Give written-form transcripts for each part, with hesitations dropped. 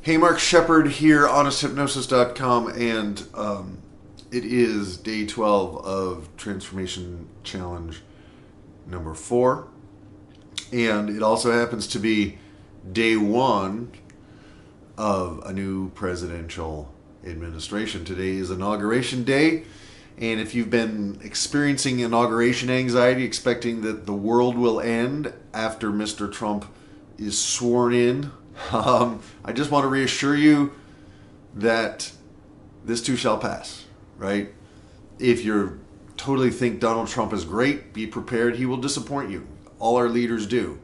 Hey, Mark, Shepard here, honesthypnosis.com, and it is day 12 of Transformation Challenge number 4. And it also happens to be day 1 of a new presidential administration. Today is Inauguration Day, and if you've been experiencing inauguration anxiety, expecting that the world will end after Mr. Trump is sworn in, I just want to reassure you that this too shall pass, right? If you totally think Donald Trump is great, be prepared. He will disappoint you. All our leaders do.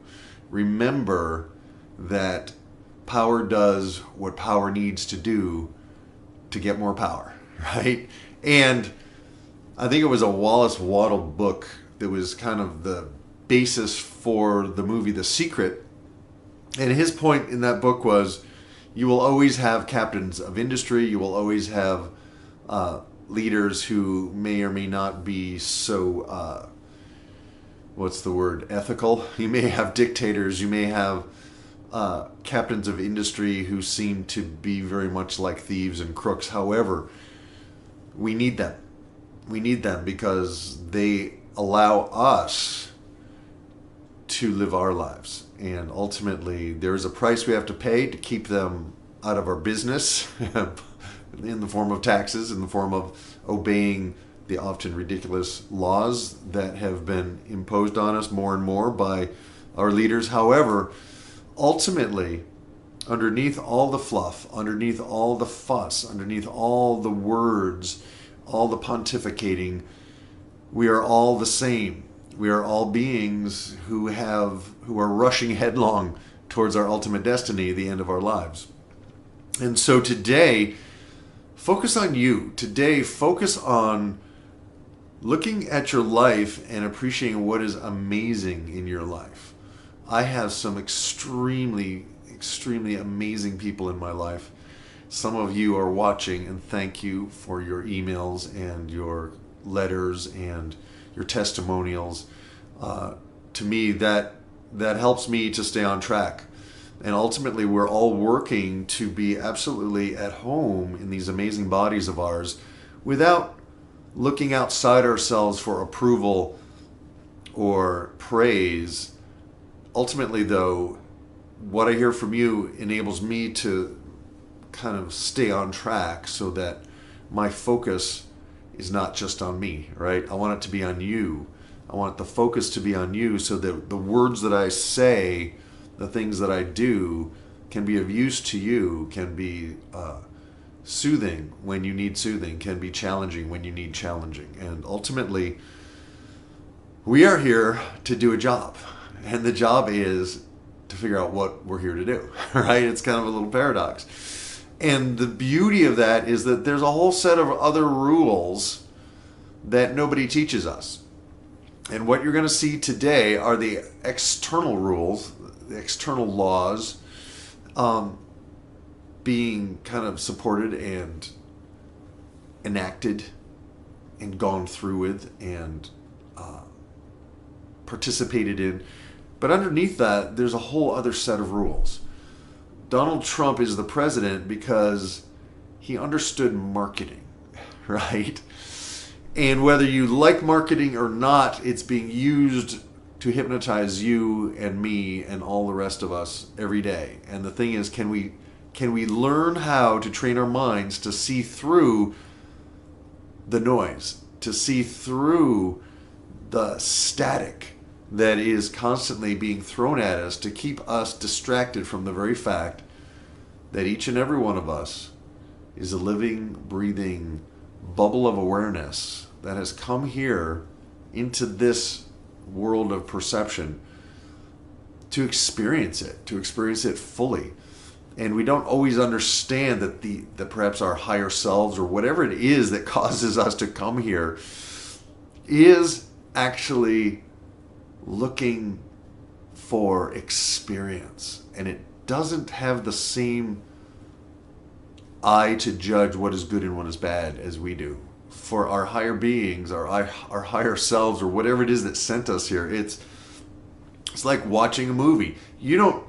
Remember that power does what power needs to do to get more power, right? And I think it was a Wallace Waddle book that was kind of the basis for the movie The Secret. And his point in that book was, you will always have captains of industry. You will always have leaders who may or may not be so, ethical. You may have dictators. You may have captains of industry who seem to be very much like thieves and crooks. However, we need them. We need them because they allow us to live our lives. And ultimately, there is a price we have to pay to keep them out of our business in the form of taxes, in the form of obeying the often ridiculous laws that have been imposed on us more and more by our leaders. However, ultimately, underneath all the fluff, underneath all the fuss, underneath all the words, all the pontificating, we are all the same. We are all beings who are rushing headlong towards our ultimate destiny, the end of our lives. And so today, focus on you. Today, focus on looking at your life and appreciating what is amazing in your life. I have some extremely, extremely amazing people in my life. Some of you are watching, and thank you for your emails and your letters and your testimonials. To me, that helps me to stay on track. And ultimately, we're all working to be absolutely at home in these amazing bodies of ours without looking outside ourselves for approval or praise. Ultimately, though, what I hear from you enables me to kind of stay on track so that my focus is not just on me, right? I want it to be on you. I want the focus to be on you so that the words that I say, the things that I do, can be of use to you, can be soothing when you need soothing, can be challenging when you need challenging. And ultimately, we are here to do a job. And the job is to figure out what we're here to do, right? It's kind of a little paradox. And the beauty of that is that there's a whole set of other rules that nobody teaches us. And what you're going to see today are the external rules, the external laws, being kind of supported and enacted and gone through with and participated in. But underneath that, there's a whole other set of rules. Donald Trump is the president because he understood marketing, right? And whether you like marketing or not, it's being used to hypnotize you and me and all the rest of us every day. And the thing is, can we learn how to train our minds to see through the noise, to see through the static that is constantly being thrown at us to keep us distracted from the very fact that each and every one of us is a living, breathing bubble of awareness that has come here into this world of perception to experience it fully. And we don't always understand that perhaps our higher selves or whatever it is that causes us to come here is actually looking for experience, and it doesn't have the same eye to judge what is good and what is bad as we do. For our higher beings, our higher selves, or whatever it is that sent us here, it's like watching a movie. You don't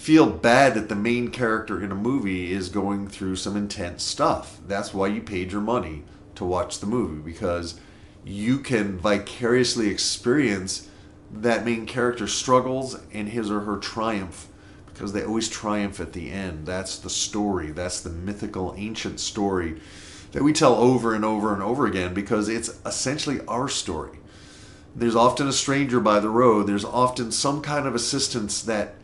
feel bad that the main character in a movie is going through some intense stuff. That's why you paid your money to watch the movie, because you can vicariously experience that main character's struggles and his or her triumph, because they always triumph at the end. That's the story. That's the mythical, ancient story that we tell over and over and over again, because it's essentially our story. There's often a stranger by the road. There's often some kind of assistance that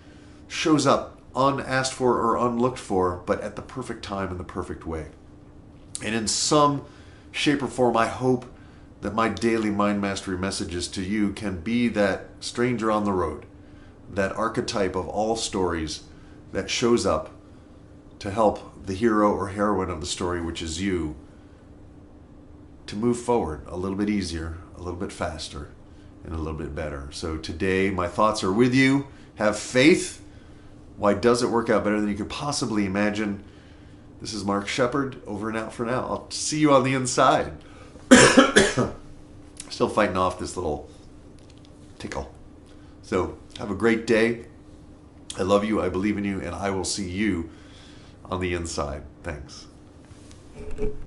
shows up unasked for or unlooked for, but at the perfect time in the perfect way. And in some shape or form, I hope that my daily mind mastery messages to you can be that stranger on the road, that archetype of all stories that shows up to help the hero or heroine of the story, which is you, to move forward a little bit easier, a little bit faster, and a little bit better. So today, my thoughts are with you. Have faith. Why does it work out better than you could possibly imagine? This is Mark Shepard, over and out for now. I'll see you on the inside. Still fighting off this little tickle. So have a great day. I love you, I believe in you, and I will see you on the inside. Thanks.